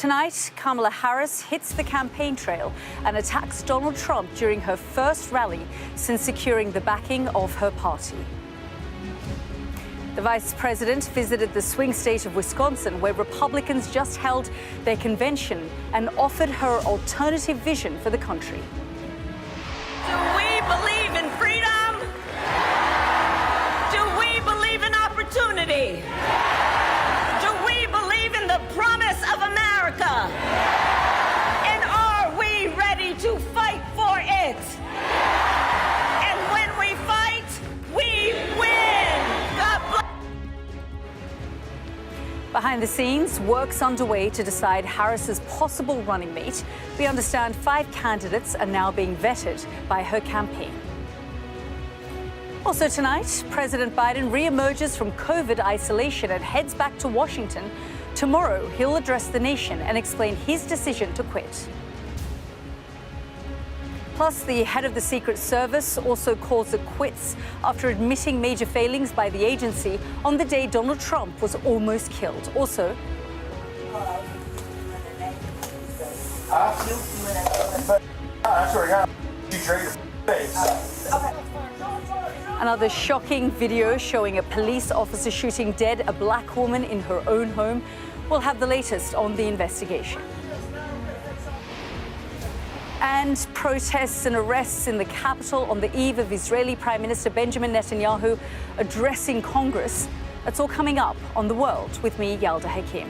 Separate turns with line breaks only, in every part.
Tonight, Kamala Harris hits the campaign trail and attacks Donald Trump during her first rally since securing the backing of her party. The vice president visited the swing state of Wisconsin, where Republicans just held their convention and offered her alternative vision for the country.
Do we believe in freedom? Do we believe in opportunity? Do we believe in the promise of America? And are we ready to fight for it? And when we fight, we win. God bless.
Behind the scenes, work's underway to decide Harris's possible running mate. We understand 5 candidates are now being vetted by her campaign. Also tonight, President Biden re-emerges from COVID isolation and heads back to Washington. Tomorrow, he'll address the nation and explain his decision to quit. Plus, the head of the Secret Service also calls it quits after admitting major failings by the agency on the day Donald Trump was almost killed. Also, another shocking video showing a police officer shooting dead a black woman in her own home. We'll have the latest on the investigation. And protests and arrests in the capital on the eve of Israeli Prime Minister Benjamin Netanyahu addressing Congress. That's all coming up on The World with me, Yalda Hakim.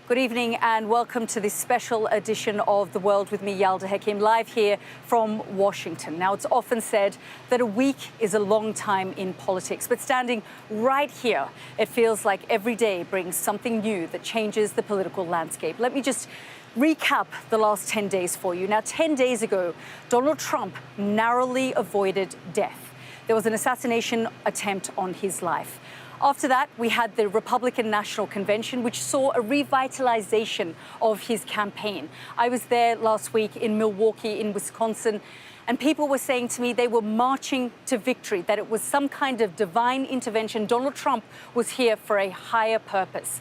Good evening and welcome to this special edition of The World with me, Yalda Hakim, live here from Washington. Now, it's often said that a week is a long time in politics, but standing right here, it feels like every day brings something new that changes the political landscape. Let me just recap the last 10 days for you. Now, 10 days ago, Donald Trump narrowly avoided death. There was an assassination attempt on his life. After that, we had the Republican National Convention, which saw a revitalization of his campaign. I was there last week in Milwaukee, in Wisconsin, and people were saying to me they were marching to victory, that it was some kind of divine intervention. Donald Trump was here for a higher purpose.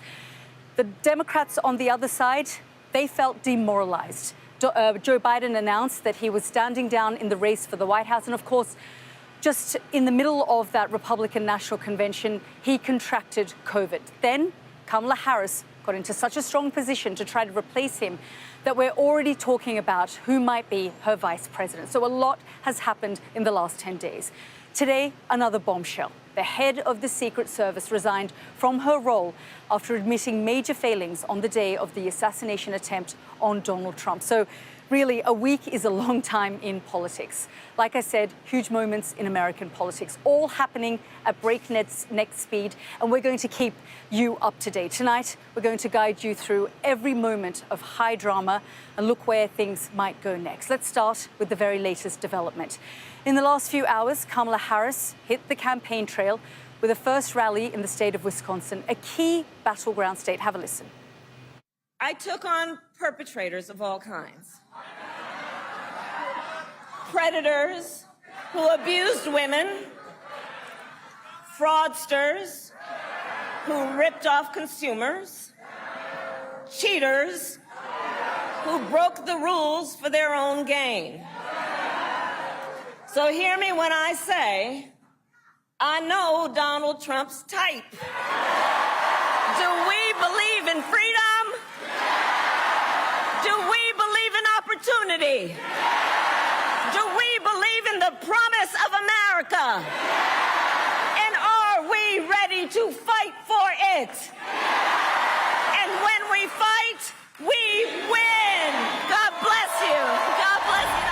The Democrats on the other side, they felt demoralized. Joe Biden announced that he was standing down in the race for the White House, and of course, just in the middle of that Republican National Convention, he contracted COVID. Then Kamala Harris got into such a strong position to try to replace him that we're already talking about who might be her vice president. So a lot has happened in the last 10 days. Today, another bombshell. The head of the Secret Service resigned from her role after admitting major failings on the day of the assassination attempt on Donald Trump. So really, a week is a long time in politics. Like I said, huge moments in American politics, all happening at breakneck speed, and we're going to keep you up to date. Tonight, we're going to guide you through every moment of high drama and look where things might go next. Let's start with the very latest development. In the last few hours, Kamala Harris hit the campaign trail with a first rally in the state of Wisconsin, a key battleground state. Have a listen.
I took on perpetrators of all kinds. Predators who abused women, fraudsters who ripped off consumers, cheaters who broke the rules for their own gain. So hear me when I say, I know Donald Trump's type. Do we believe in freedom? Do we believe in opportunity? Do we believe in the promise of America? And are we ready to fight for it? And when we fight, we win. God bless you. God bless you.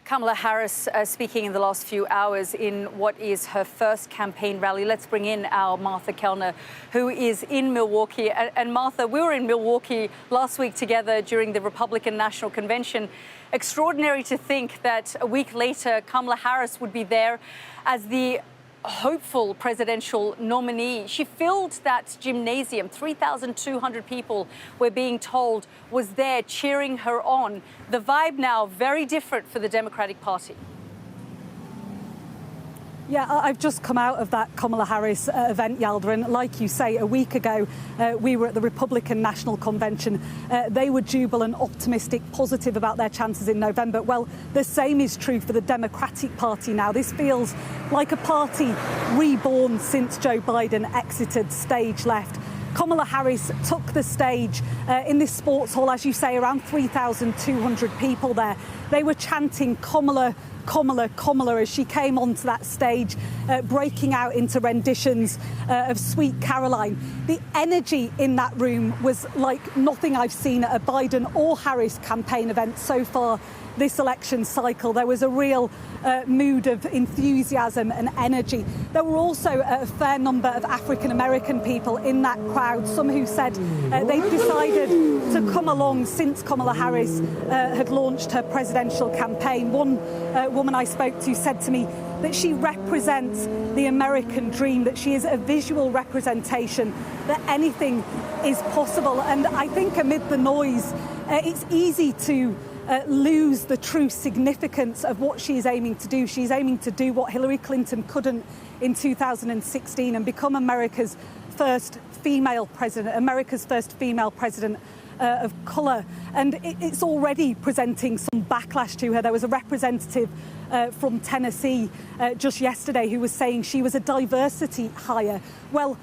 Kamala Harris speaking in the last few hours in what is her first campaign rally. Let's bring in our Martha Kellner, who is in Milwaukee. And Martha, we were in Milwaukee last week together during the Republican National Convention. Extraordinary to think that a week later, Kamala Harris would be there as the hopeful presidential nominee. She filled that gymnasium. 3,200 people, we're being told, was there cheering her on. The vibe now very different for the Democratic Party.
Yeah, I've just come out of that Kamala Harris event, Yalda, and like you say, a week ago we were at the Republican National Convention. They were jubilant, optimistic, positive about their chances in November. Well, the same is true for the Democratic Party now. This feels like a party reborn since Joe Biden exited stage left. Kamala Harris took the stage in this sports hall, as you say, around 3,200 people there. They were chanting Kamala, Kamala, Kamala as she came onto that stage, breaking out into renditions of Sweet Caroline. The energy in that room was like nothing I've seen at a Biden or Harris campaign event so far this election cycle. There was a real mood of enthusiasm and energy. There were also a fair number of African-American people in that crowd, some who said they've decided to come along since Kamala Harris had launched her presidential campaign. One woman I spoke to said to me that she represents the American dream, that she is a visual representation, that anything is possible. And I think amid the noise, it's easy to lose the true significance of what she's aiming to do. She's aiming to do what Hillary Clinton couldn't in 2016 and become America's first female president, of colour. And it's already presenting some backlash to her. There was a representative from Tennessee just yesterday who was saying she was a diversity hire. Well,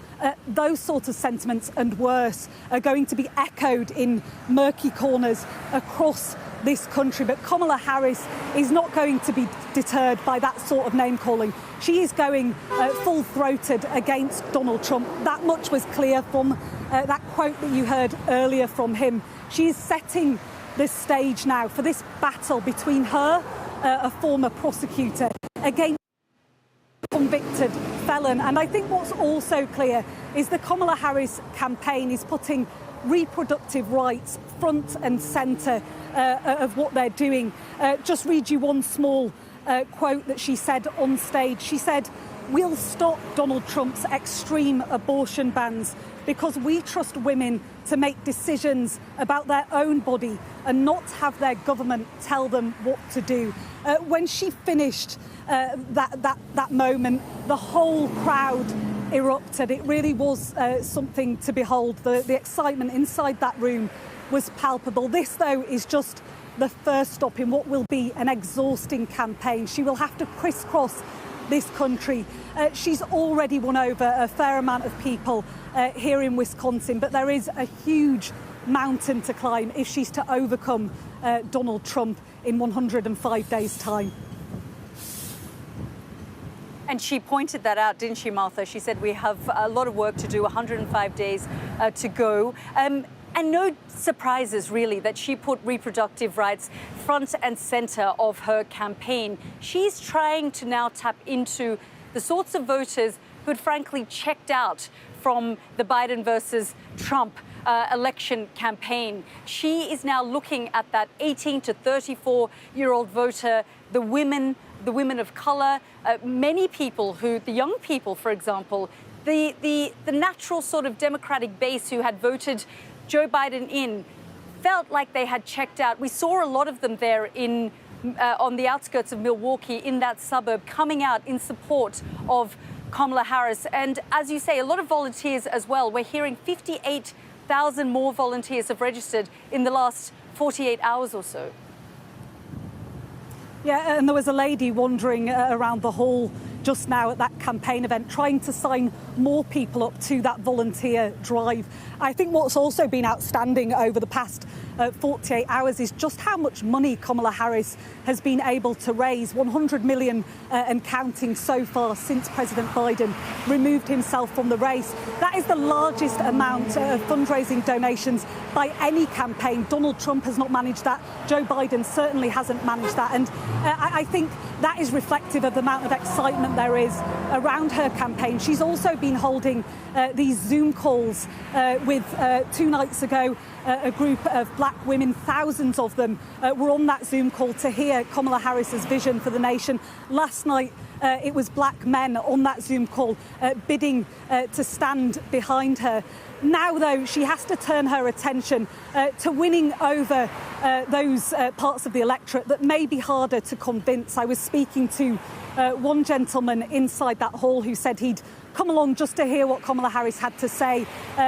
those sorts of sentiments and worse are going to be echoed in murky corners across this country. But Kamala Harris is not going to be deterred by that sort of name calling. She is going full-throated against Donald Trump. That much was clear from that quote that you heard earlier from him. She is setting the stage now for this battle between her, a former prosecutor, against a convicted felon. And I think what's also clear is the Kamala Harris campaign is putting reproductive rights front and centre of what they're doing. Just read you one small quote that she said on stage. She said, "We'll stop Donald Trump's extreme abortion bans because we trust women to make decisions about their own body and not have their government tell them what to do." When she finished that moment, the whole crowd erupted. It really was something to behold. The excitement inside that room was palpable. This, though, is just the first stop in what will be an exhausting campaign. She will have to crisscross this country. She's already won over a fair amount of people here in Wisconsin, but there is a huge mountain to climb if she's to overcome Donald Trump in 105 days' time.
And she pointed that out, didn't she, Martha? She said we have a lot of work to do, 105 days to go. And no surprises, really, that she put reproductive rights front and centre of her campaign. She's trying to now tap into the sorts of voters who had frankly checked out from the Biden versus Trump election campaign. She is now looking at that 18 to 34-year-old voter, the women of colour, many people the young people, for example, the natural sort of Democratic base who had voted Joe Biden in, felt like they had checked out. We saw a lot of them there on the outskirts of Milwaukee, in that suburb, coming out in support of Kamala Harris. And as you say, a lot of volunteers as well. We're hearing 58,000 more volunteers have registered in the last 48 hours or so.
Yeah, and there was a lady wandering around the hall just now at that campaign event, trying to sign more people up to that volunteer drive. I think what's also been outstanding over the past 48 hours is just how much money Kamala Harris has been able to raise, 100 million and counting so far since President Biden removed himself from the race. That is the largest amount of fundraising donations by any campaign. Donald Trump has not managed that. Joe Biden certainly hasn't managed that. And I think that is reflective of the amount of excitement there is around her campaign. She's also been holding these Zoom calls with 2 nights ago, a group of black women, thousands of them, were on that Zoom call to hear Kamala Harris's vision for the nation. Last night, it was black men on that Zoom call bidding to stand behind her. Now, though, she has to turn her attention to winning over those parts of the electorate that may be harder to convince. I was speaking to one gentleman inside that hall who said he'd come along just to hear what Kamala Harris had to say.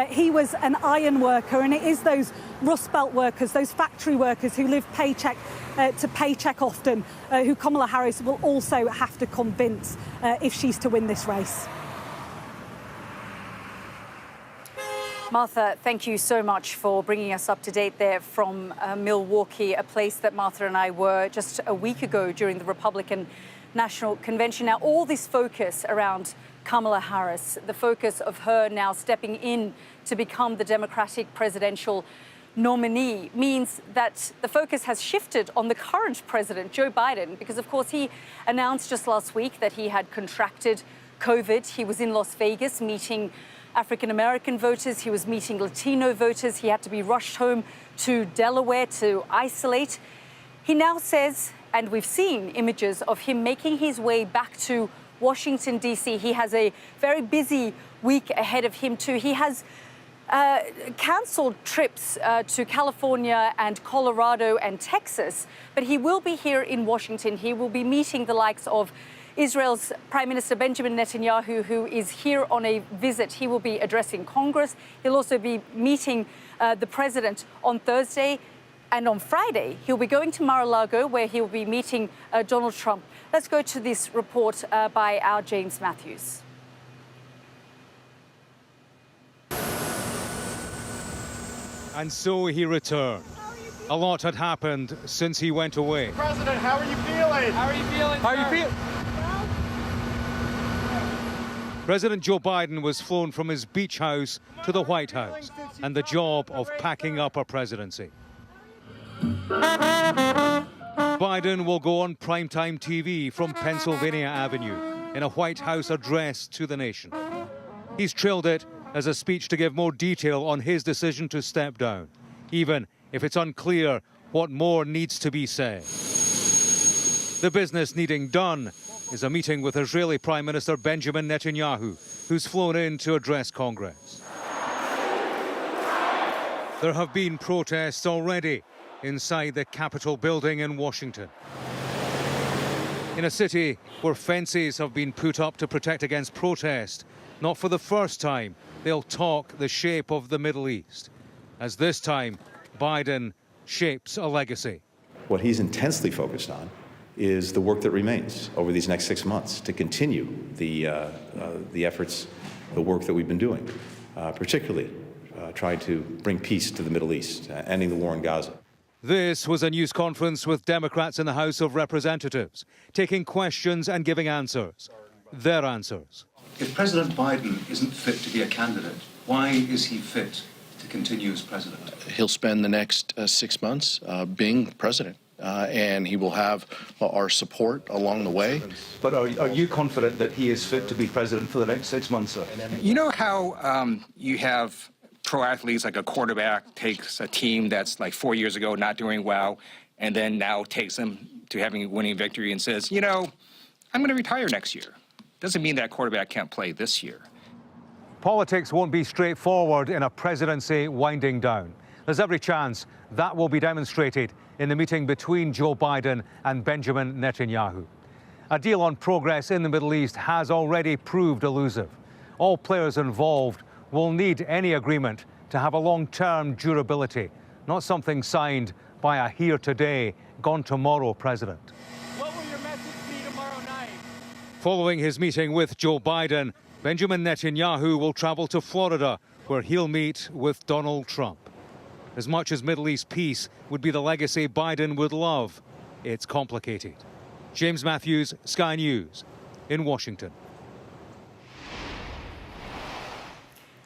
He was an iron worker, and it is those Rust Belt workers, those factory workers who live paycheck to paycheck often, who Kamala Harris will also have to convince if she's to win this race.
Martha, thank you so much for bringing us up to date there from Milwaukee, a place that Martha and I were just a week ago during the Republican National Convention. Now, all this focus around Kamala Harris, the focus of her now stepping in to become the Democratic presidential nominee, means that the focus has shifted on the current president, Joe Biden, because, of course, he announced just last week that he had contracted COVID. He was in Las Vegas meeting African-American voters. He was meeting Latino voters. He had to be rushed home to Delaware to isolate. He now says, and we've seen images of him making his way back to Washington, D.C. He has a very busy week ahead of him, too. He has cancelled trips to California and Colorado and Texas, but he will be here in Washington. He will be meeting the likes of Israel's Prime Minister Benjamin Netanyahu, who is here on a visit. He will be addressing Congress. He'll also be meeting the president on Thursday. And on Friday, he'll be going to Mar-a-Lago, where he'll be meeting Donald Trump. Let's go to this report by our James Matthews.
And so he returned. A lot had happened since he went away.
President, how are you feeling? How are you feeling?
How are you feeling? President Joe Biden was flown from his beach house to the White House and the job of packing up a presidency. Biden will go on primetime TV from Pennsylvania Avenue in a White House address to the nation. He's trailed it as a speech to give more detail on his decision to step down, even if it's unclear what more needs to be said. The business needing done is a meeting with Israeli Prime Minister Benjamin Netanyahu, who's flown in to address Congress. There have been protests already inside the Capitol building in Washington. In a city where fences have been put up to protect against protest, not for the first time, they'll talk the shape of the Middle East, as this time Biden shapes a legacy.
What he's intensely focused on is the work that remains over these next 6 months to continue the efforts, the work that we've been doing, particularly trying to bring peace to the Middle East, ending the war in Gaza.
This was a news conference with Democrats in the House of Representatives, taking questions and giving answers. Their answers.
If President Biden isn't fit to be a candidate, why is he fit to continue as president?
He'll spend the next 6 months being president, and he will have our support along the way.
But are you confident that he is fit to be president for the next 6 months, sir?
You know how you have pro athletes, like a quarterback takes a team that's like 4 years ago not doing well, and then now takes them to having a winning victory and says, you know, I'm going to retire next year. Doesn't mean that quarterback can't play this year.
Politics won't be straightforward in a presidency winding down. There's every chance that will be demonstrated in the meeting between Joe Biden and Benjamin Netanyahu. A deal on progress in the Middle East has already proved elusive. All players involved will need any agreement to have a long-term durability, not something signed by a here today, gone tomorrow president.
What will your message be tomorrow night?
Following his meeting with Joe Biden, Benjamin Netanyahu will travel to Florida, where he'll meet with Donald Trump. As much as Middle East peace would be the legacy Biden would love, it's complicated. James Matthews, Sky News, in Washington.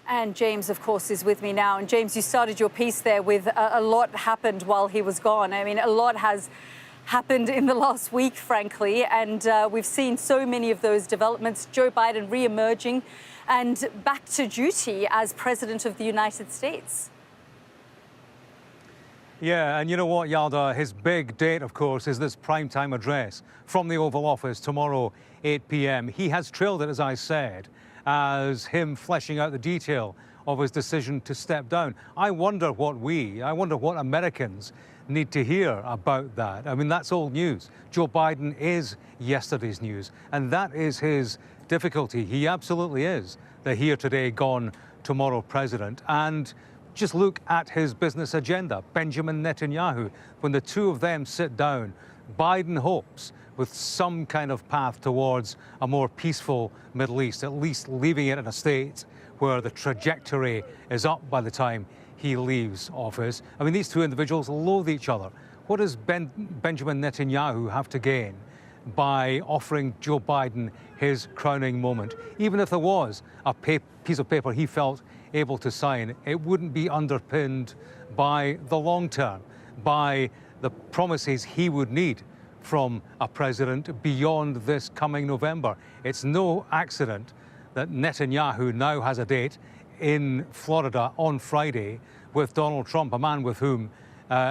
And James, of course, is with me now. And James, you started your piece there with a lot happened while he was gone. I mean, a lot has happened in the last week, frankly, and we've seen so many of those developments. Joe Biden re-emerging and back to duty as President of the United States.
Yeah, and you know what, Yalda? His big date, of course, is this primetime address from the Oval Office tomorrow, 8 p.m. He has trailed it, as I said, as him fleshing out the detail of his decision to step down. I wonder what Americans need to hear about that. I mean, that's old news. Joe Biden is yesterday's news, and that is his difficulty. He absolutely is the here today, gone tomorrow president. And just look at his business agenda, Benjamin Netanyahu. When the two of them sit down, Biden hopes with some kind of path towards a more peaceful Middle East, at least leaving it in a state where the trajectory is up by the time he leaves office. I mean, these two individuals loathe each other. What does Benjamin Netanyahu have to gain by offering Joe Biden his crowning moment? Even if there was a piece of paper he felt able to sign, it wouldn't be underpinned by the long term, by the promises he would need from a president beyond this coming November. It's no accident that Netanyahu now has a date in Florida on Friday with Donald Trump, a man with whom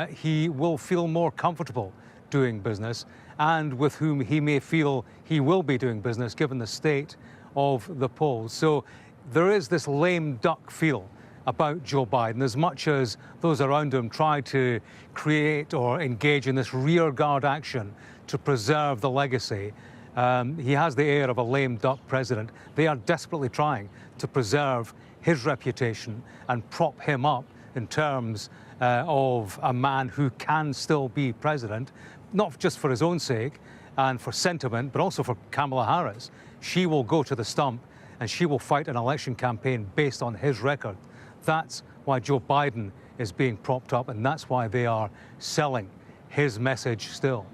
he will feel more comfortable doing business and with whom he may feel he will be doing business given the state of the polls. So there is this lame duck feel about Joe Biden, as much as those around him try to create or engage in this rearguard action to preserve the legacy. He has the air of a lame duck president. They are desperately trying to preserve his reputation and prop him up in terms of a man who can still be president, not just for his own sake and for sentiment, but also for Kamala Harris. She will go to the stump and she will fight an election campaign based on his record. That's why Joe Biden is being propped up, and that's why they are selling his message still.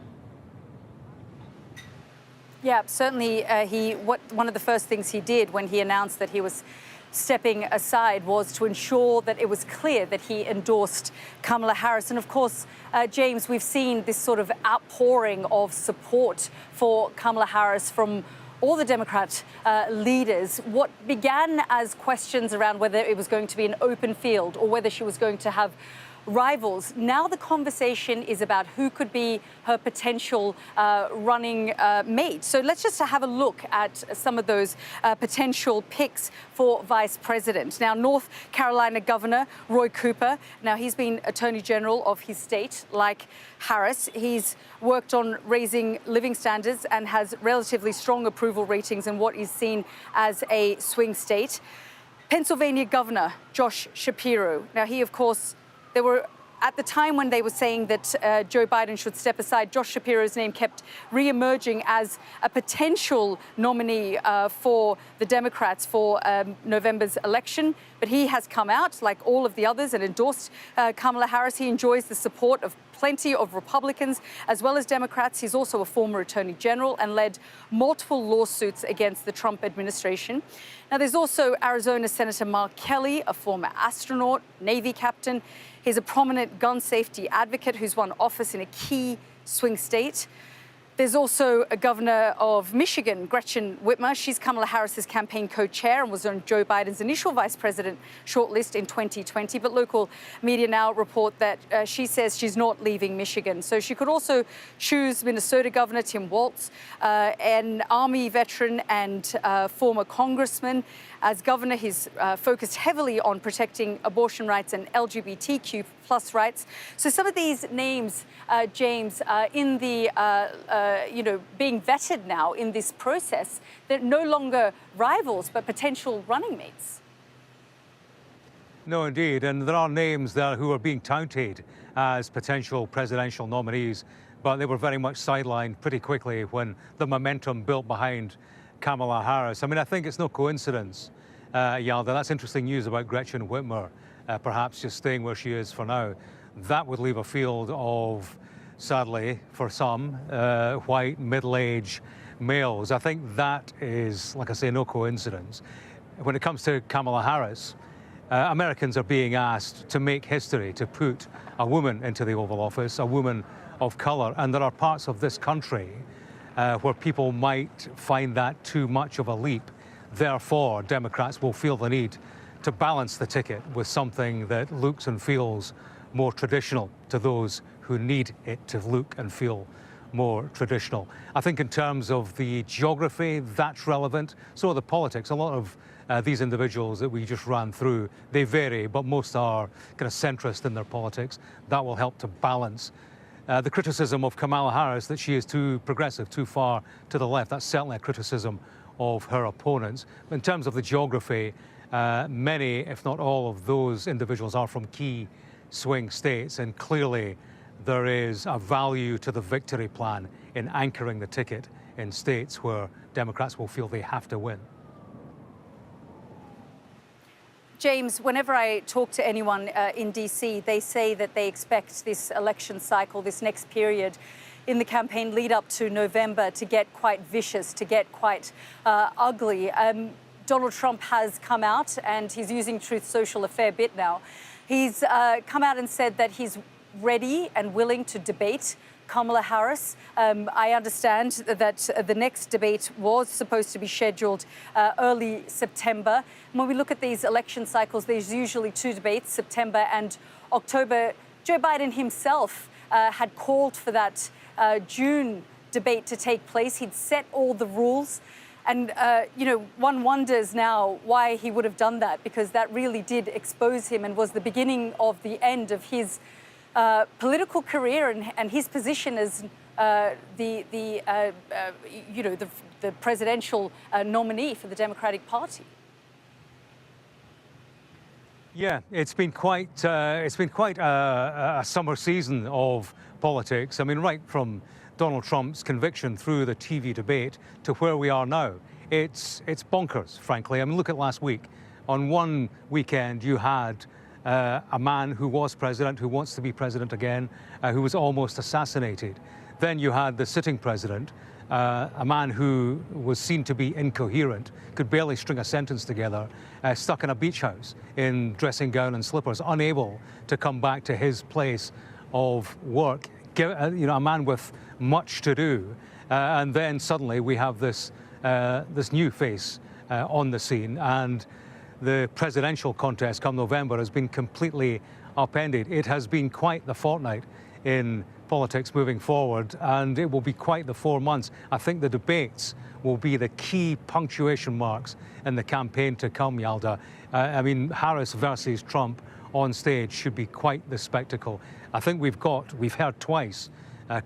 Yeah, certainly one of the first things he did when he announced that he was stepping aside was to ensure that it was clear that he endorsed Kamala Harris. And of course, James, we've seen this sort of outpouring of support for Kamala Harris from all the Democrat leaders. What began as questions around whether it was going to be an open field or whether she was going to have rivals, now the conversation is about who could be her potential running mate. So let's just have a look at some of those potential picks for vice president. Now, North Carolina Governor Roy Cooper, now he's been Attorney General of his state, like Harris. He's worked on raising living standards and has relatively strong approval ratings in what is seen as a swing state. Pennsylvania Governor Josh Shapiro. Now, he, of course, there were, at the time when they were saying that Joe Biden should step aside, Josh Shapiro's name kept re-emerging as a potential nominee for the Democrats for November's election. But he has come out, like all of the others, and endorsed Kamala Harris. He enjoys the support of plenty of Republicans as well as Democrats. He's also a former Attorney General and led multiple lawsuits against the Trump administration. Now, there's also Arizona Senator Mark Kelly, a former astronaut, Navy captain. He's a prominent gun safety advocate who's won office in a key swing state. There's also a governor of Michigan, Gretchen Whitmer. She's Kamala Harris's campaign co-chair and was on Joe Biden's initial vice president shortlist in 2020. But local media now report that she says she's not leaving Michigan. So she could also choose Minnesota Governor Tim Walz, an Army veteran and former congressman. As governor, he's focused heavily on protecting abortion rights and LGBTQ plus rights. So some of these names, James, in the, being vetted now in this process, they're no longer rivals, but potential running mates.
No, indeed. And there are names there who are being touted as potential presidential nominees, but they were very much sidelined pretty quickly when the momentum built behind Kamala Harris. I mean, I think it's no coincidence, Yalda. That's interesting news about Gretchen Whitmer, perhaps just staying where she is for now. That would leave a field of, sadly, for some, white, middle-aged males. I think that is, like I say, no coincidence. When it comes to Kamala Harris, Americans are being asked to make history, to put a woman into the Oval Office, a woman of color. And there are parts of this country where people might find that too much of a leap. Therefore, Democrats will feel the need to balance the ticket with something that looks and feels more traditional to those who need it to look and feel more traditional. I think in terms of the geography, that's relevant. So are the politics. A lot of these individuals that we just ran through, they vary, but most are kind of centrist in their politics. That will help to balance the criticism of Kamala Harris that she is too progressive, too far to the left. That's certainly a criticism of her opponents. In terms of the geography, many, if not all, of those individuals are from key swing states, and clearly there is a value to the victory plan in anchoring the ticket in states where Democrats will feel they have to win.
James, whenever I talk to anyone in DC, they say that they expect this election cycle, this next period in the campaign lead up to November, to get quite vicious, to get quite ugly. Donald Trump has come out, and he's using Truth Social a fair bit now. He's come out and said that he's ready and willing to debate Kamala Harris. I understand that the next debate was supposed to be scheduled early September. When we look at these election cycles, there's usually two debates, September and October. Joe Biden himself had called for that June debate to take place. He'd set all the rules. And, one wonders now why he would have done that, because that really did expose him and was the beginning of the end of his political career and his position as the presidential nominee for the Democratic Party.
Yeah, it's been quite a summer season of politics. I mean, right from Donald Trump's conviction through the TV debate to where we are now, it's bonkers, frankly. I mean, look at last week. On one weekend, you had a man who was president, who wants to be president again, who was almost assassinated. Then you had the sitting president, a man who was seen to be incoherent, could barely string a sentence together, stuck in a beach house in dressing gown and slippers, unable to come back to his place of work. A man with much to do. And then suddenly we have this new face on the scene, and the presidential contest come November has been completely upended. It has been quite the fortnight in politics moving forward, and it will be quite the 4 months. I think the debates will be the key punctuation marks in the campaign to come, Yalda. I mean, Harris versus Trump on stage should be quite the spectacle. I think we've heard twice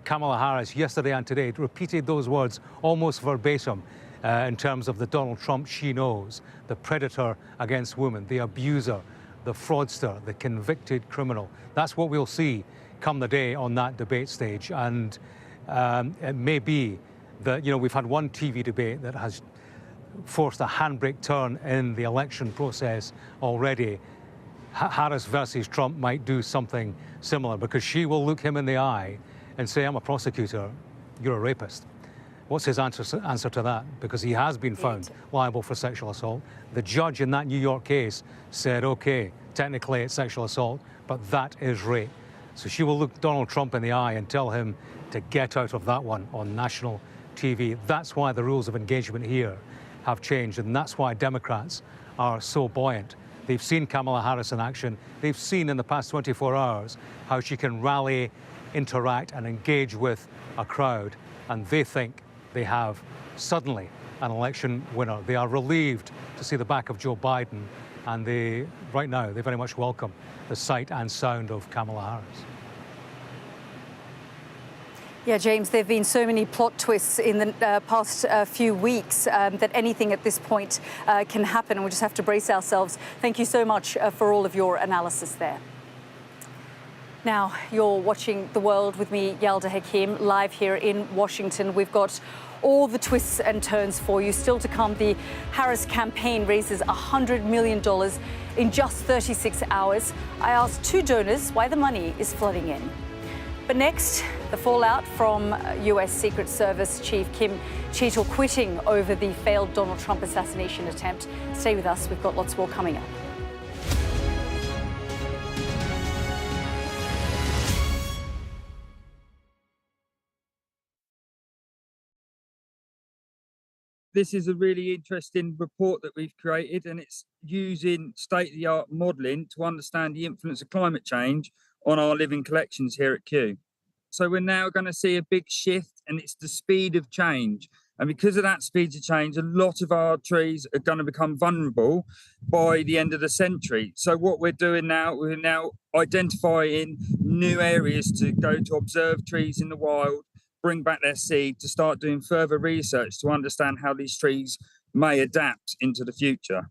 Kamala Harris yesterday and today repeated those words almost verbatim in terms of the Donald Trump she knows, the predator against women, the abuser, the fraudster, the convicted criminal. That's what we'll see come the day on that debate stage. And it may be that, we've had one TV debate that has forced a handbrake turn in the election process already. Harris versus Trump might do something similar, because she will look him in the eye and say, I'm a prosecutor, you're a rapist. What's his answer to that? Because he has been found liable for sexual assault. The judge in that New York case said, okay, technically it's sexual assault, but that is rape. So she will look Donald Trump in the eye and tell him to get out of that one on national TV. That's why the rules of engagement here have changed, and that's why Democrats are so buoyant. They've seen Kamala Harris in action. They've seen in the past 24 hours how she can rally, interact and engage with a crowd, and they think they have suddenly an election winner. They are relieved to see the back of Joe Biden, and right now they very much welcome the sight and sound of Kamala Harris.
Yeah, James, there have been so many plot twists in the past few weeks that anything at this point can happen, and we just have to brace ourselves. Thank you so much for all of your analysis there. Now, you're watching The World with me, Yalda Hakim, live here in Washington. We've got all the twists and turns for you. Still to come, the Harris campaign raises $100 million in just 36 hours. I asked two donors why the money is flooding in. But next, the fallout from US Secret Service Chief Kim Cheetle quitting over the failed Donald Trump assassination attempt. Stay with us, we've got lots more coming up.
This is a really interesting report that we've created, and it's using state-of-the-art modelling to understand the influence of climate change on our living collections here at Kew. So we're now going to see a big shift, and it's the speed of change. And because of that speed of change, a lot of our trees are going to become vulnerable by the end of the century. So what we're doing now, we're now identifying new areas to go to observe trees in the wild, bring back their seed, to start doing further research to understand how these trees may adapt into the future.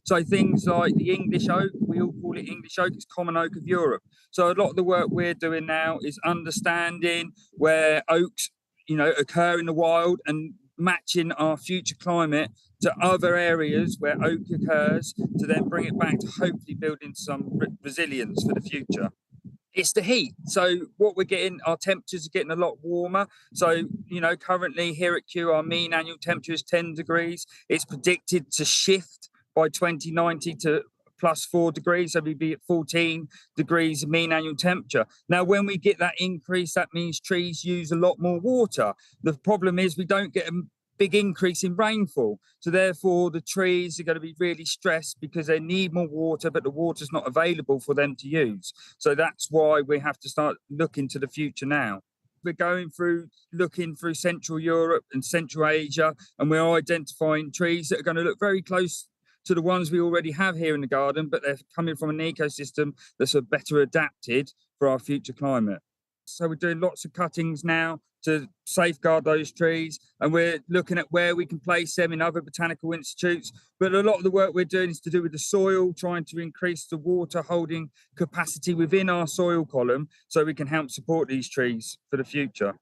So things like the English oak, we all call it English oak, it's common oak of Europe. So a lot of the work we're doing now is understanding where oaks, occur in the wild and matching our future climate to other areas where oak occurs to then bring it back to hopefully building some resilience for the future. It's the heat. So what we're getting, our temperatures are getting a lot warmer. So, currently here at Kew, our mean annual temperature is 10 degrees. It's predicted to shift by 2090 to +4 degrees, so we'd be at 14 degrees mean annual temperature. Now, when we get that increase, that means trees use a lot more water. The problem is we don't get a big increase in rainfall. So therefore, the trees are going to be really stressed because they need more water, but the water's not available for them to use. So that's why we have to start looking to the future now. We're looking through Central Europe and Central Asia, and we're identifying trees that are going to look very close to the ones we already have here in the garden, but they're coming from an ecosystem that's better adapted for our future climate. So we're doing lots of cuttings now to safeguard those trees, and we're looking at where we can place them in other botanical institutes. But a lot of the work we're doing is to do with the soil, trying to increase the water holding capacity within our soil column so we can help support these trees for the future.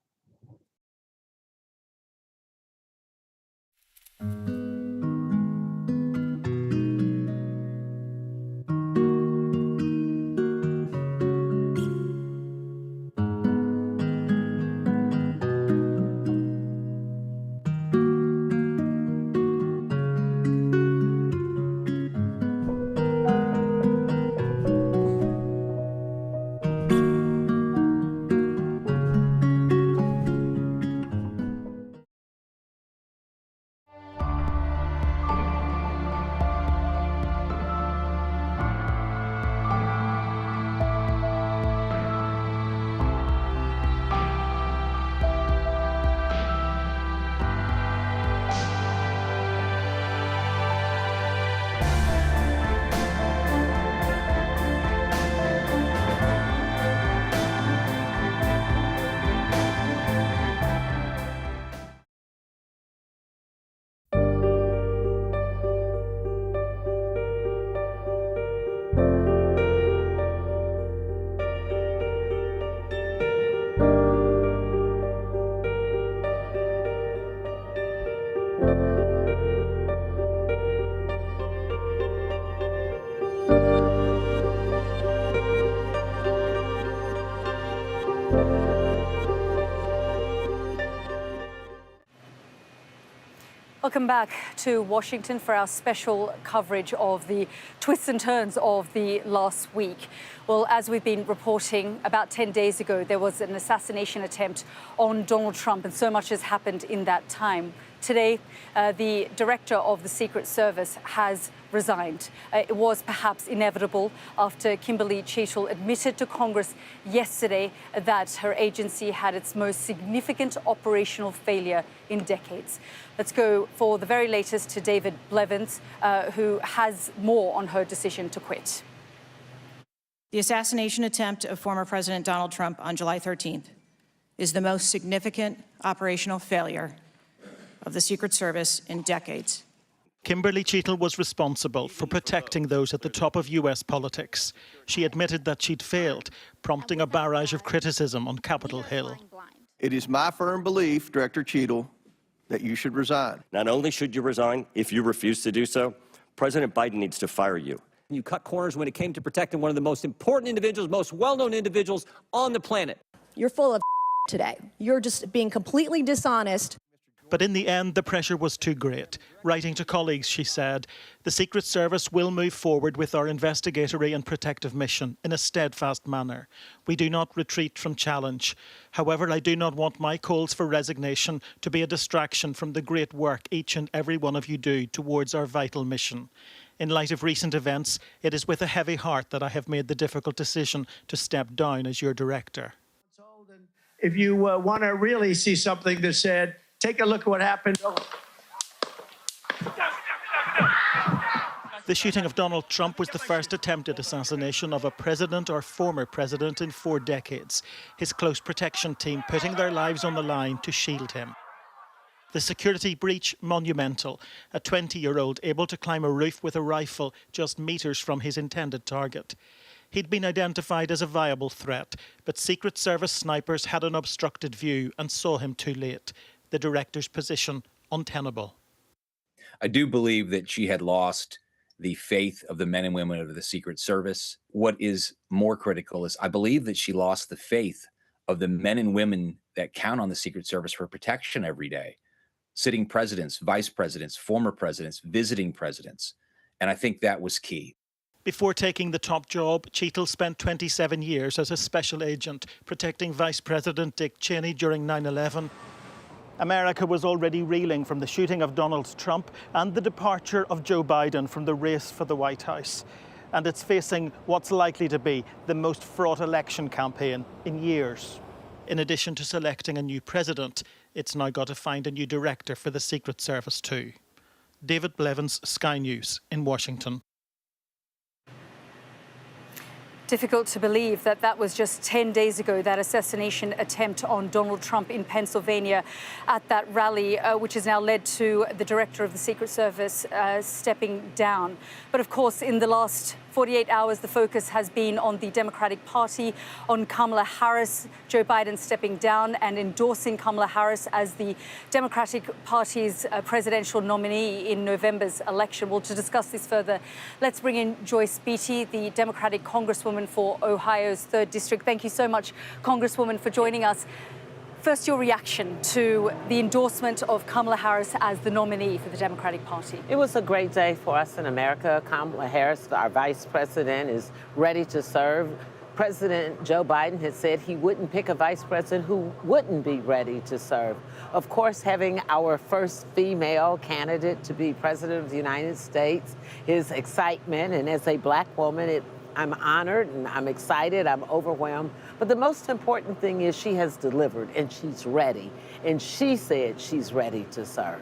Welcome back to Washington for our special coverage of the twists and turns of the last week. Well, as we've been reporting, about 10 days ago, there was an assassination attempt on Donald Trump, and so much has happened in that time. Today, the director of the Secret Service has resigned. It was perhaps inevitable after Kimberly Cheatle admitted to Congress yesterday that her agency had its most significant operational failure in decades. Let's go for the very latest to David Blevins, who has more on her decision to quit.
The assassination attempt of former President Donald Trump on July 13th is the most significant operational failure of the Secret Service in decades.
Kimberly Cheatle was responsible for protecting those at the top of U.S. politics. She admitted that she'd failed, prompting a barrage of criticism on Capitol Hill.
It is my firm belief, Director Cheatle, that you should resign.
Not only should you resign, if you refuse to do so, President Biden needs to fire you.
You cut corners when it came to protecting one of the most important individuals, most well-known individuals on the planet.
You're full of today. You're just being completely dishonest.
But in the end, the pressure was too great. Writing to colleagues, she said, "The Secret Service will move forward with our investigatory and protective mission in a steadfast manner. We do not retreat from challenge. However, I do not want my calls for resignation to be a distraction from the great work each and every one of you do towards our vital mission. In light of recent events, it is with a heavy heart that I have made the difficult decision to step down as your director."
If you want to really see something that said, take a look at what happened.
The shooting of Donald Trump was the first attempted assassination of a president or former president in 4 decades. His close protection team putting their lives on the line to shield him. The security breach monumental. A 20-year-old able to climb a roof with a rifle just meters from his intended target. He'd been identified as a viable threat, but Secret Service snipers had an obstructed view and saw him too late. The director's position untenable.
I do believe that she had lost the faith of the men and women of the Secret Service. What is more critical is I believe that she lost the faith of the men and women that count on the Secret Service for protection every day. Sitting presidents, vice presidents, former presidents, visiting presidents. And I think that was key.
Before taking the top job, Cheadle spent 27 years as a special agent protecting Vice President Dick Cheney during 9/11. America was already reeling from the shooting of Donald Trump and the departure of Joe Biden from the race for the White House. And it's facing what's likely to be the most fraught election campaign in years. In addition to selecting a new president, it's now got to find a new director for the Secret Service too. David Blevins, Sky News in Washington.
Difficult to believe that that was just 10 days ago, that assassination attempt on Donald Trump in Pennsylvania at that rally, which has now led to the director of the Secret Service stepping down. But of course, in the last 48 hours, the focus has been on the Democratic Party, on Kamala Harris, Joe Biden stepping down and endorsing Kamala Harris as the Democratic Party's presidential nominee in November's election. Well, to discuss this further, let's bring in Joyce Beatty, the Democratic Congresswoman for Ohio's 3rd District. Thank you so much, Congresswoman, for joining us. First, your reaction to the endorsement of Kamala Harris as the nominee for the Democratic Party.
It was a great day for us in America. Kamala Harris, our vice president, is ready to serve. President Joe Biden has said he wouldn't pick a vice president who wouldn't be ready to serve. Of course, having our first female candidate to be president of the United States is excitement, and as a black woman, I'm honored and I'm excited, I'm overwhelmed. But the most important thing is she has delivered and she's ready. And she said she's ready to serve.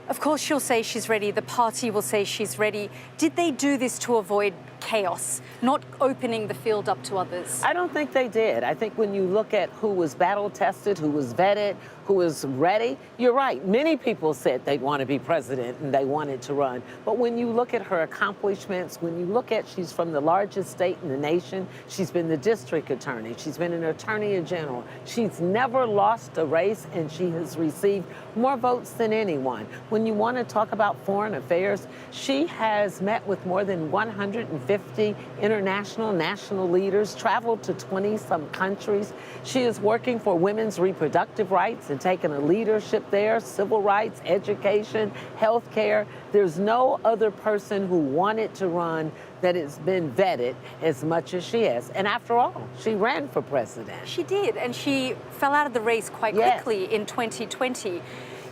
Of course, she'll say she's ready. The party will say she's ready. Did they do this to avoid chaos, not opening the field up to others?
I don't think they did. I think when you look at who was battle tested, who was vetted, who was ready, you're right. Many people said they'd want to be president and they wanted to run. But when you look at her accomplishments, when you look at she's from the largest state in the nation, she's been the district attorney, she's been an attorney general, she's never lost a race, and she has received more votes than anyone. When you want to talk about foreign affairs, she has met with more than 150 international, national leaders, traveled to 20-some countries. She is working for women's reproductive rights and taking a leadership there, civil rights, education, health care. There's no other person who wanted to run that has been vetted as much as she has. And after all, she ran for president.
She did, and she fell out of the race quite quickly in 2020.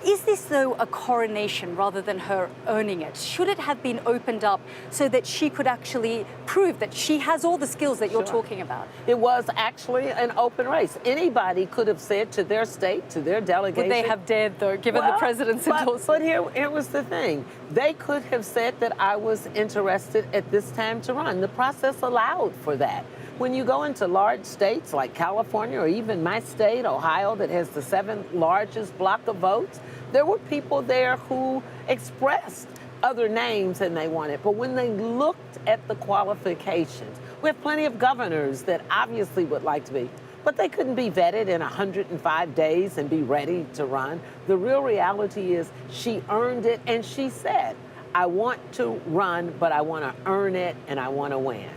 Is this, though, a coronation rather than her earning it? Should it have been opened up so that she could actually prove that she has all the skills that you're talking about?
It was actually an open race. Anybody could have said to their state, to their delegation.
Would they have dared, though, given the president's endorsement?
But here was the thing. They could have said that I was interested at this time to run. The process allowed for that. When you go into large states like California or even my state, Ohio, that has the 7th largest block of votes, there were people there who expressed other names than they wanted. But when they looked at the qualifications, we have plenty of governors that obviously would like to be, but they couldn't be vetted in 105 days and be ready to run. The real reality is she earned it, and she said, I want to run, but I want to earn it and I want to win.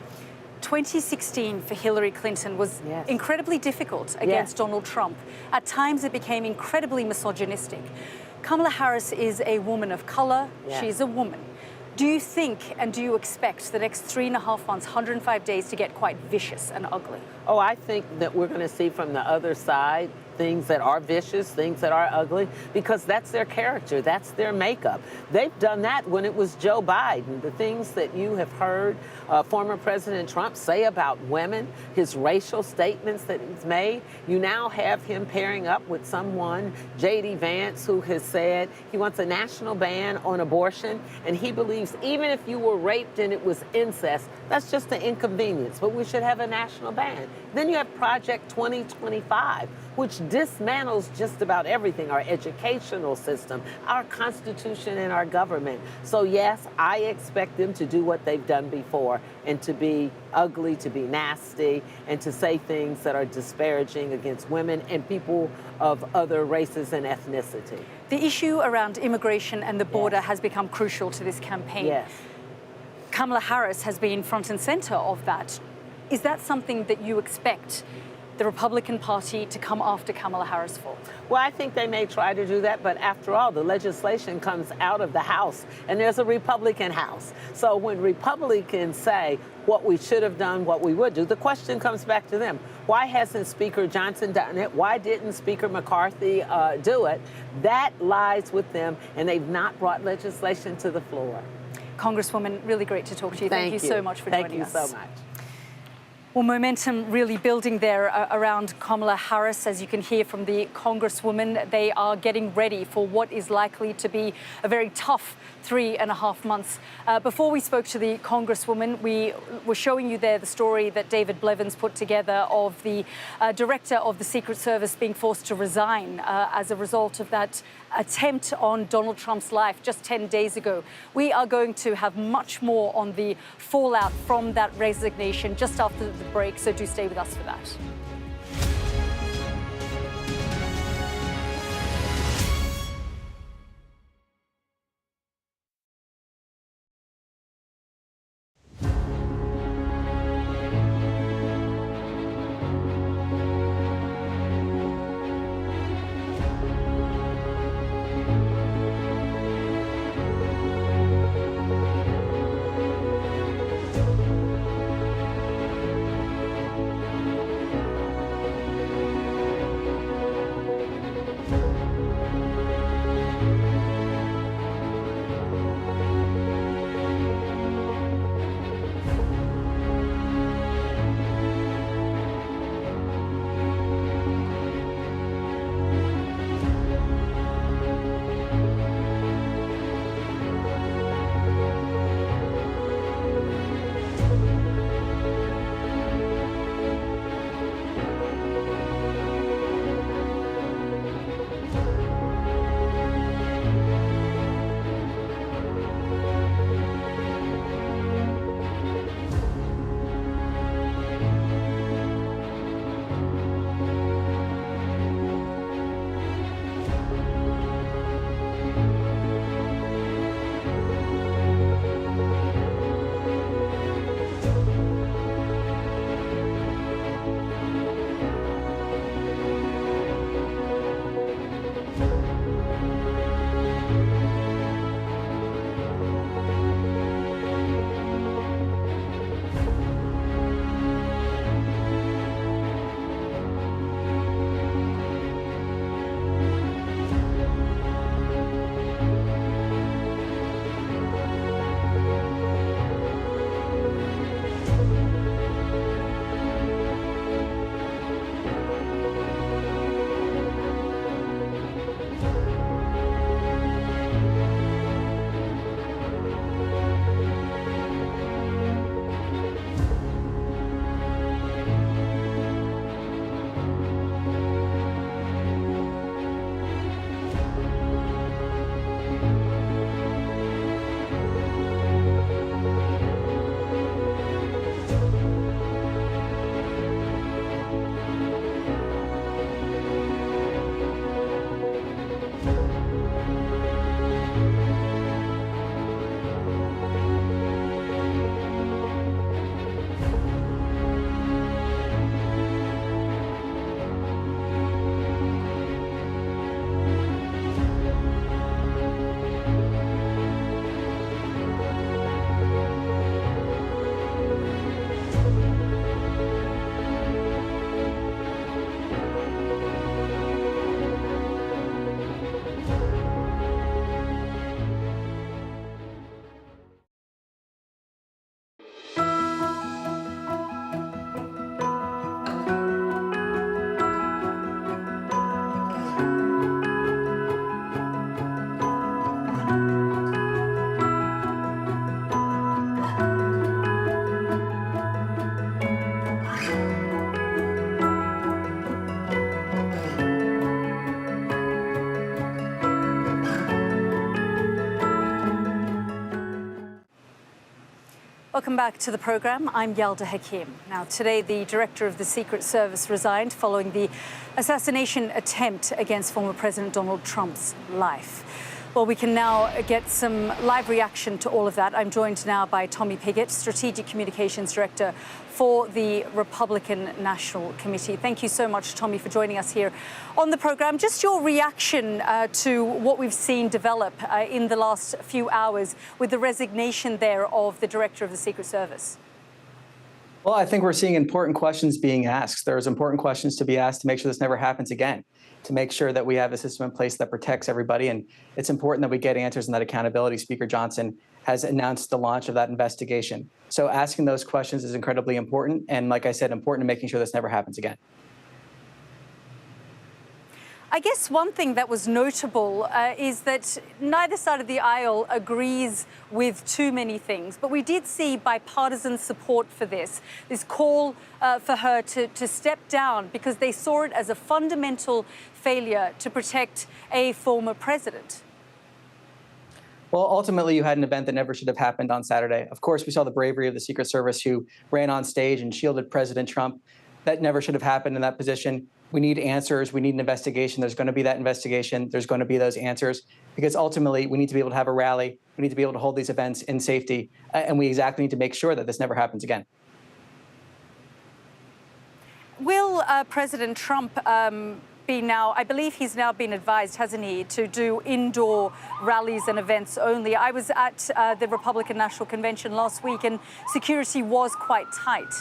2016 for Hillary Clinton was incredibly difficult against Donald Trump. At times it became incredibly misogynistic. Kamala Harris is a woman of color.
Yeah.
She's a woman. Do you think and do you expect the next 3.5 months, 105 days, to get quite vicious and ugly?
Oh, I think that we're going to see from the other side things that are vicious, things that are ugly, because that's their character, that's their makeup. They've done that when it was Joe Biden. The things that you have heard former President Trump say about women, his racial statements that he's made, you now have him pairing up with someone, J.D. Vance, who has said he wants a national ban on abortion, and he believes even if you were raped and it was incest, that's just an inconvenience, but we should have a national ban. Then you have Project 2025, which dismantles just about everything, our educational system, our Constitution, and our government. So yes, I expect them to do what they've done before, and to be ugly, to be nasty, and to say things that are disparaging against women and people of other races and ethnicity.
The issue around immigration and the border has become crucial to this campaign.
Yes.
Kamala Harris has been front and center of that. Is that something that you expect the Republican Party to come after Kamala Harris for?
Well, I think they may try to do that, but after all, the legislation comes out of the House, and there's a Republican House. So when Republicans say what we should have done, what we would do, the question comes back to them. Why hasn't Speaker Johnson done it? Why didn't Speaker McCarthy do it? That lies with them, and they've not brought legislation to the floor.
Congresswoman, really great to talk to you. Thank you so much for joining us.
Thank you so much.
Well, momentum really building there around Kamala Harris. As you can hear from the Congresswoman, they are getting ready for what is likely to be a very tough 3.5 months. Before we spoke to the Congresswoman, we were showing you there the story that David Blevins put together of the director of the Secret Service being forced to resign as a result of that attempt on Donald Trump's life just 10 days ago. We are going to have much more on the fallout from that resignation just after the break, so do stay with us for that. Welcome back to the program. I'm Yalda Hakim. Now, today, the director of the Secret Service resigned following the assassination attempt against former President Donald Trump's life. Well, we can now get some live reaction to all of that. I'm joined now by Tommy Pigott, Strategic Communications Director for the Republican National Committee. Thank you so much, Tommy, for joining us here on the program. Just your reaction to what we've seen develop in the last few hours with the resignation there of the Director of the Secret Service.
Well, I think we're seeing important questions being asked. There's important questions to be asked to make sure this never happens again, to make sure that we have a system in place that protects everybody. And it's important that we get answers and that accountability. Speaker Johnson has announced the launch of that investigation. So asking those questions is incredibly important. And like I said, important to making sure this never happens again.
I guess one thing that was notable is that neither side of the aisle agrees with too many things, but we did see bipartisan support for this call for her to step down because they saw it as a fundamental failure to protect a former president.
Well, ultimately, you had an event that never should have happened on Saturday. Of course, we saw the bravery of the Secret Service who ran on stage and shielded President Trump. That never should have happened in that position. We need answers. We need an investigation. There's going to be that investigation. There's going to be those answers because ultimately we need to be able to have a rally. We need to be able to hold these events in safety. And we exactly need to make sure that this never happens again.
Will President Trump be now, I believe he's now been advised, hasn't he, to do indoor rallies and events only? I was at the Republican National Convention last week and security was quite tight.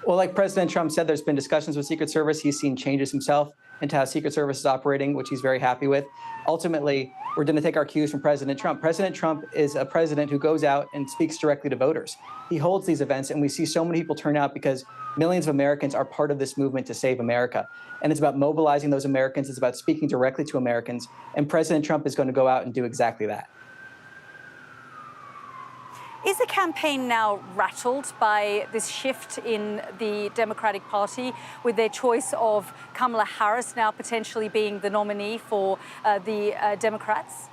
Well, like President Trump said, there's been discussions with Secret Service. He's seen changes himself into how Secret Service is operating, which he's very happy with. Ultimately, we're going to take our cues from President Trump. President Trump is a president who goes out and speaks directly to voters. He holds these events, and we see so many people turn out because millions of Americans are part of this movement to save America. And it's about mobilizing those Americans. It's about speaking directly to Americans. And President Trump is going to go out and do exactly that.
Is the campaign now rattled by this shift in the Democratic Party with their choice of Kamala Harris now potentially being the nominee for the Democrats?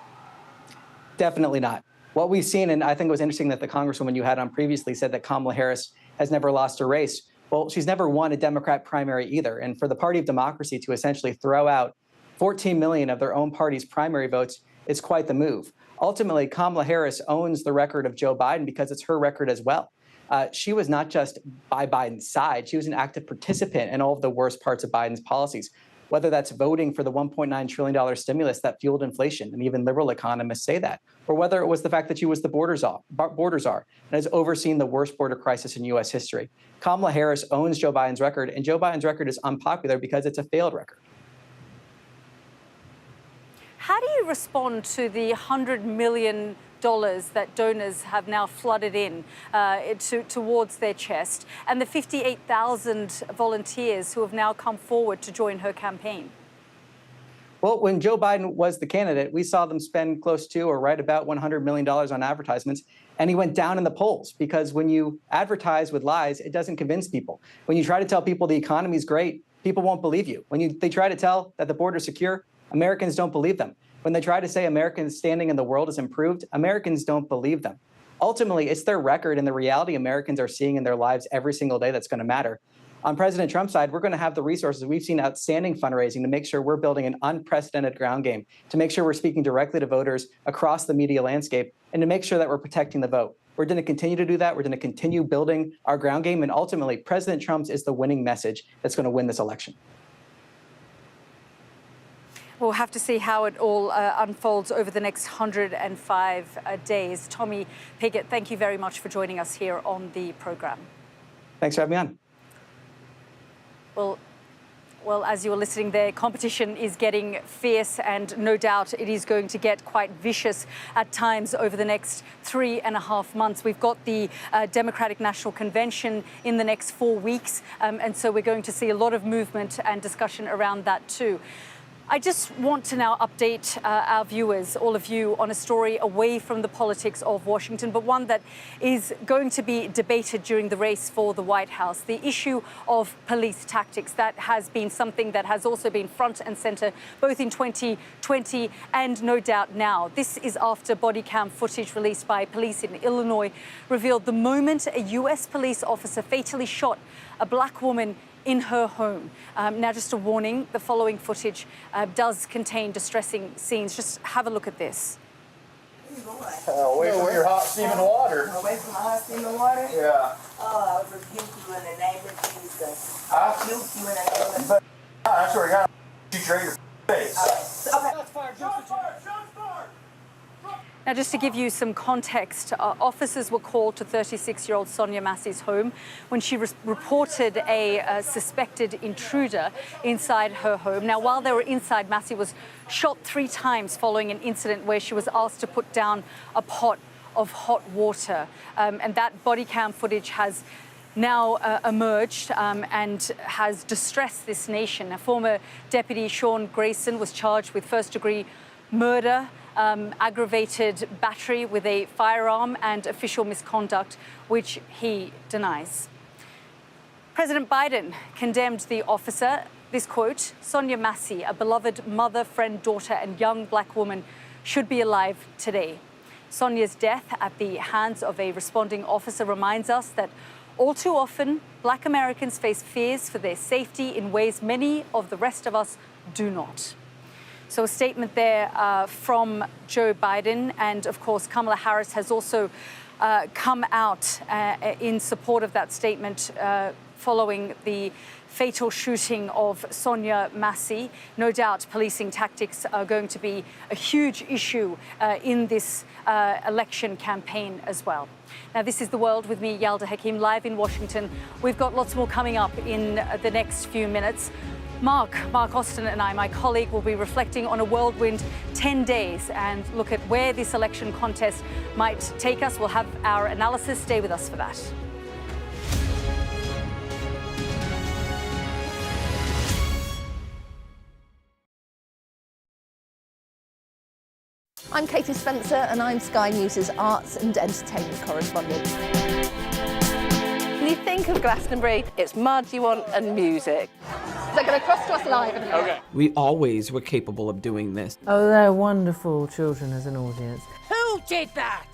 Definitely not. What we've seen, and I think it was interesting that the Congresswoman you had on previously said that Kamala Harris has never lost a race. Well, she's never won a Democrat primary either. And for the Party of Democracy to essentially throw out 14 million of their own party's primary votes, it's quite the move. Ultimately, Kamala Harris owns the record of Joe Biden because it's her record as well. She was not just by Biden's side. She was an active participant in all of the worst parts of Biden's policies, whether that's voting for the $1.9 trillion stimulus that fueled inflation, and even liberal economists say that, or whether it was the fact that she was the border czar and has overseen the worst border crisis in U.S. history. Kamala Harris owns Joe Biden's record, and Joe Biden's record is unpopular because it's a failed record.
How do you respond to the $100 million that donors have now flooded in towards their chest and the 58,000 volunteers who have now come forward to join her campaign?
Well, when Joe Biden was the candidate, we saw them spend close to or right about $100 million on advertisements, and he went down in the polls because when you advertise with lies, it doesn't convince people. When you try to tell people the economy is great, people won't believe you. When they try to tell that the border is secure, Americans don't believe them. When they try to say Americans' standing in the world has improved, Americans don't believe them. Ultimately, it's their record and the reality Americans are seeing in their lives every single day that's going to matter. On President Trump's side, we're going to have the resources. We've seen outstanding fundraising to make sure we're building an unprecedented ground game, to make sure we're speaking directly to voters across the media landscape, and to make sure that we're protecting the vote. We're going to continue to do that. We're going to continue building our ground game. And ultimately, President Trump's is the winning message that's going to win this election.
We'll have to see how it all unfolds over the next 105 days. Tommy Pigott, thank you very much for joining us here on the program.
Thanks for having me on.
Well, as you were listening there, competition is getting fierce, and no doubt it is going to get quite vicious at times over the next 3.5 months. We've got the Democratic National Convention in the next 4 weeks, and so we're going to see a lot of movement and discussion around that too. I just want to now update our viewers, all of you, on a story away from the politics of Washington, but one that is going to be debated during the race for the White House. The issue of police tactics, that has been something that has also been front and center both in 2020 and no doubt now. This is after body cam footage released by police in Illinois revealed the moment a U.S. police officer fatally shot a black woman in her home. Now, just a warning, the following footage does contain distressing scenes. Just have a look at this.
Away from your hot steaming water.
Away from my hot steaming water?
Yeah.
Oh, I rebuke you in the name of Jesus.
I
rebuke you in the name of Jesus.
I swear to God, shoot you right in your face.
Okay.
Now, just to give you some context, officers were called to 36-year-old Sonia Massey's home when she reported a suspected intruder inside her home. Now, while they were inside, Massey was shot 3 times following an incident where she was asked to put down a pot of hot water. And that body cam footage has now emerged and has distressed this nation. Now, former Deputy Sean Grayson was charged with first-degree murder, aggravated battery with a firearm and official misconduct, which he denies. President Biden condemned the officer. This quote, "Sonia Massey, a beloved mother, friend, daughter, and young black woman, should be alive today." Sonia's death at the hands of a responding officer reminds us that all too often, black Americans face fears for their safety in ways many of the rest of us do not. So a statement there from Joe Biden, and of course Kamala Harris has also come out in support of that statement following the fatal shooting of Sonia Massey. No doubt policing tactics are going to be a huge issue in this election campaign as well. Now, this is The World with me, Yalda Hakim, live in Washington. We've got lots more coming up in the next few minutes. Mark Austin and I, my colleague, will be reflecting on a whirlwind 10 days and look at where this election contest might take us. We'll have our analysis. Stay with us for that.
I'm Katie Spencer and I'm Sky News' arts and entertainment correspondent. When you think of Glastonbury, it's mud you want and music. They're going to cross to us live in a minute. Okay.
We always were capable of doing this.
Oh, they're wonderful children as an audience.
Who did that?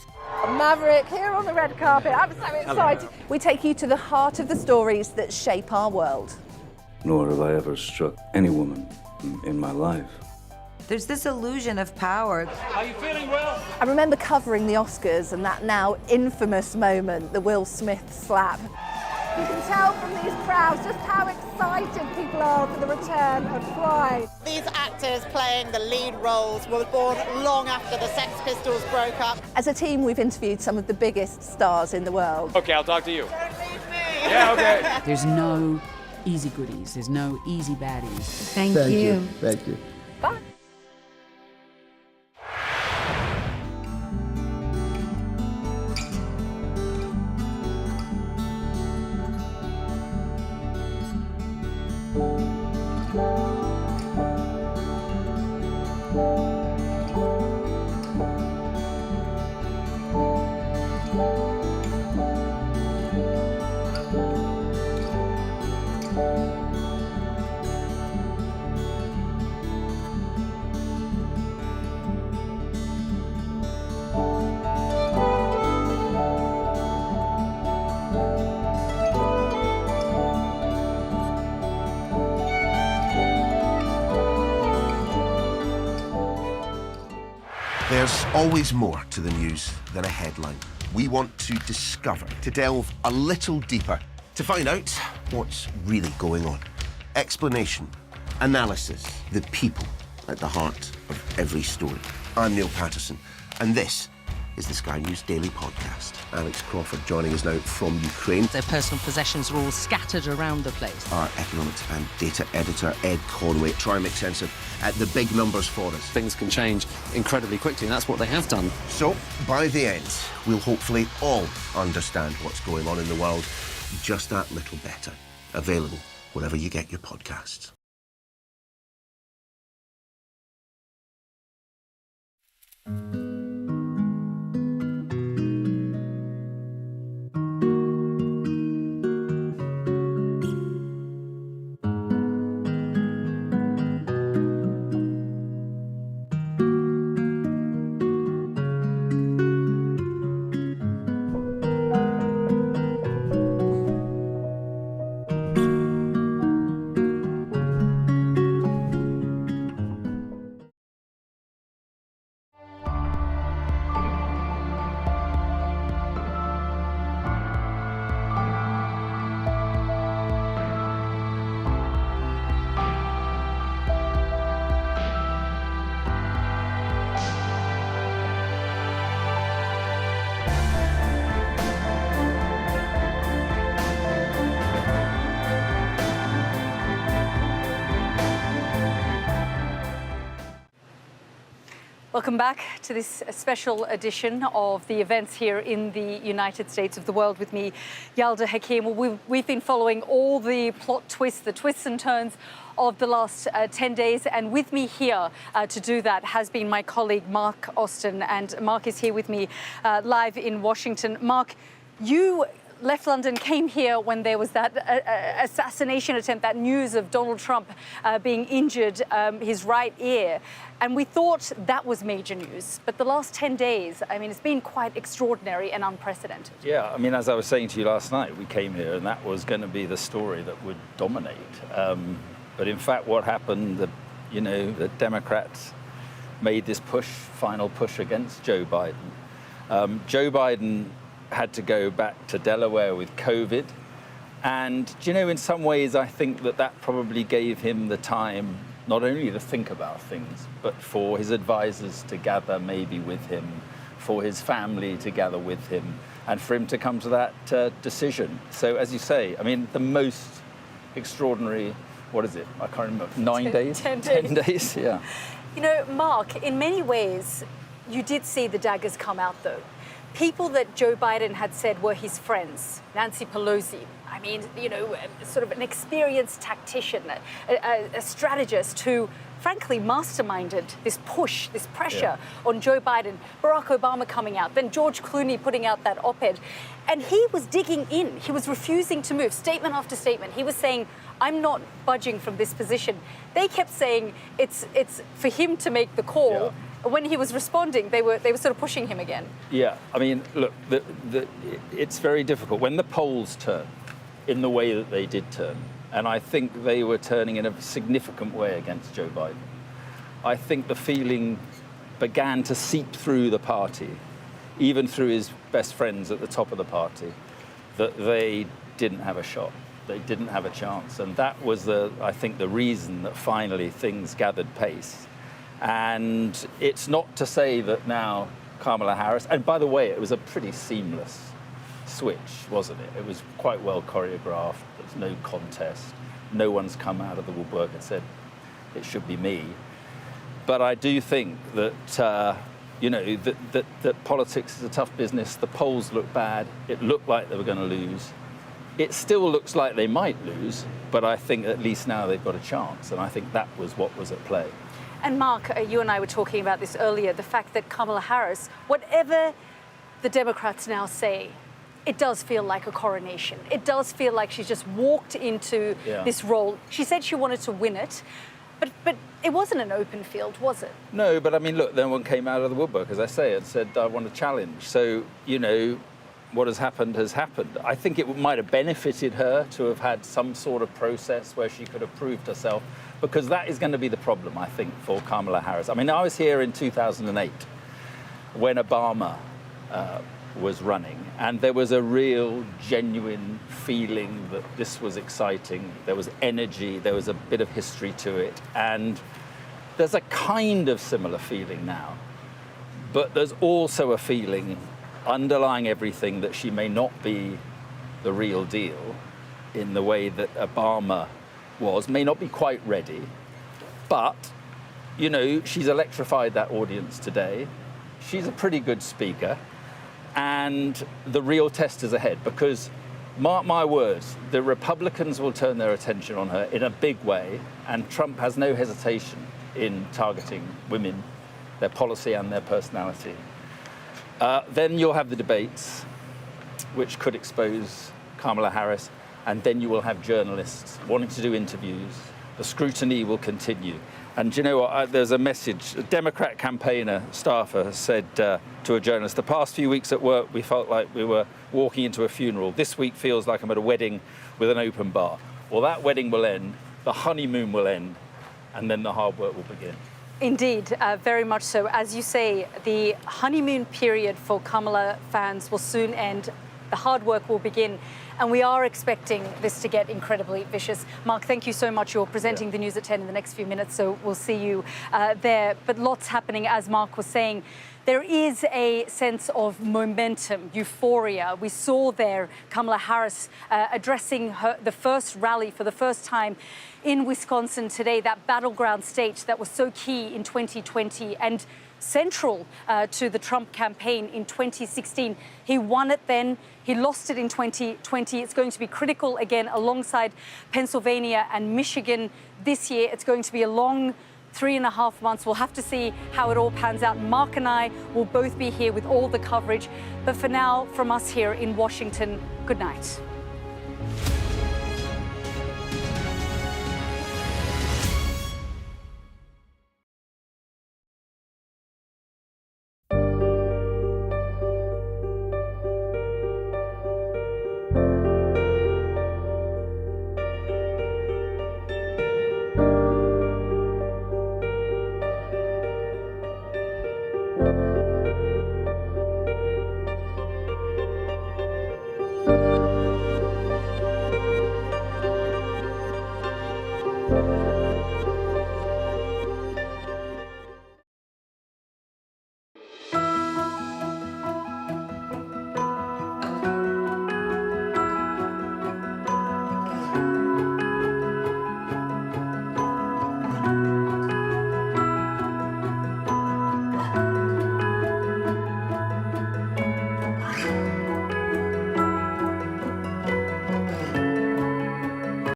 Maverick, here on the red carpet. I'm so excited. We take you to the heart of the stories that shape our world.
Nor have I ever struck any woman in my life.
There's this illusion of power.
Are you feeling well? I remember covering the Oscars and that now infamous moment, the Will Smith slap. You can tell from these crowds just how excited people are for the return of Pride.
These actors playing the lead roles were born long after the Sex Pistols broke up.
As a team, we've interviewed some of the biggest stars in the world.
Okay, I'll talk to you.
Don't leave me.
Yeah, okay.
There's no easy goodies. There's no easy baddies.
Thank you.
Thank you.
Bye.
There's always more to the news than a headline. We want to discover, to delve a little deeper, to find out what's really going on. Explanation, analysis, the people at the heart of every story. I'm Neil Patterson, and this is the Sky News Daily Podcast. Alex Crawford joining us now from Ukraine.
Their personal possessions are all scattered around the place.
Our economics and data editor, Ed Conway, try and make sense of the big numbers for us.
Things can change incredibly quickly, and that's what they have done.
So, by the end, we'll hopefully all understand what's going on in the world just that little better. Available wherever you get your podcasts.
Welcome back to this special edition of the events here in the United States of the world with me, Yalda Hakim. We've been following all the plot twists, the twists and turns of the last 10 days. And with me here to do that has been my colleague, Mark Austin. And Mark is here with me live in Washington. Mark, you left London, came here when there was that assassination attempt, that news of Donald Trump being injured, his right ear. And we thought that was major news. But the last 10 days, I mean, it's been quite extraordinary and unprecedented.
Yeah, I mean, as I was saying to you last night, we came here and that was going to be the story that would dominate. But in fact, what happened, the Democrats made this final push against Joe Biden. Joe Biden had to go back to Delaware with COVID. And, in some ways, I think that probably gave him the time not only to think about things, but for his advisors to gather maybe with him, for his family to gather with him, and for him to come to that decision. So, as you say, I mean, the most extraordinary, what is it? I can't remember, 9 days?
10 days.
10 days, yeah.
Mark, in many ways, you did see the daggers come out, though. People that Joe Biden had said were his friends, Nancy Pelosi, I mean, sort of an experienced tactician, a strategist who, frankly, masterminded this push, this pressure on Joe Biden, Barack Obama coming out, then George Clooney putting out that op-ed. And he was digging in. He was refusing to move, statement after statement. He was saying, I'm not budging from this position. They kept saying it's for him to make the call. Yeah. When he was responding, they were sort of pushing him again.
Yeah, I mean, look, it's very difficult. When the polls turn in the way that they did turn, and I think they were turning in a significant way against Joe Biden, I think the feeling began to seep through the party, even through his best friends at the top of the party, that they didn't have a shot. They didn't have a chance. And that was, I think, the reason that finally things gathered pace. And it's not to say that now Kamala Harris, and by the way, it was a pretty seamless switch, wasn't it? It was quite well choreographed. There's no contest. No one's come out of the woodwork and said, it should be me. But I do think that, that politics is a tough business. The polls look bad. It looked like they were going to lose. It still looks like they might lose, but I think at least now they've got a chance. And I think that was what was at play.
And Mark, you and I were talking about this earlier, the fact that Kamala Harris, whatever the Democrats now say, it does feel like a coronation. It does feel like she's just walked into this role. She said she wanted to win it, but it wasn't an open field, was it?
No, but I mean, look, no one came out of the woodwork, as I say, and said, I want a challenge. So, what has happened has happened. I think it might have benefited her to have had some sort of process where she could have proved herself, because that is going to be the problem, I think, for Kamala Harris. I mean, I was here in 2008 when Obama was running, and there was a real, genuine feeling that this was exciting. There was energy, there was a bit of history to it, and there's a kind of similar feeling now. But there's also a feeling underlying everything that she may not be the real deal in the way that Obama was, may not be quite ready, but, she's electrified that audience today. She's a pretty good speaker, and the real test is ahead, because, mark my words, the Republicans will turn their attention on her in a big way, and Trump has no hesitation in targeting women, their policy and their personality. Then you'll have the debates, which could expose Kamala Harris, and then you will have journalists wanting to do interviews. The scrutiny will continue. And you know what? There's a message. A Democrat campaigner, staffer, said to a journalist, the past few weeks at work, we felt like we were walking into a funeral. This week feels like I'm at a wedding with an open bar. Well, that wedding will end, the honeymoon will end, and then the hard work will begin.
Indeed, very much so. As you say, the honeymoon period for Kamala fans will soon end. The hard work will begin. and we are expecting this to get incredibly vicious. Mark, thank you so much. You're presenting the news at 10 in the next few minutes, so we'll see you there. But lots happening, as Mark was saying. There is a sense of momentum, euphoria. We saw there Kamala Harris addressing the first rally for the first time in Wisconsin today, that battleground state that was so key in 2020 and central to the Trump campaign in 2016. He won it then. He lost it in 2020. It's going to be critical again alongside Pennsylvania and Michigan this year. It's going to be a long 3.5 months. We'll have to see how it all pans out. Mark and I will both be here with all the coverage. But for now, from us here in Washington, good night.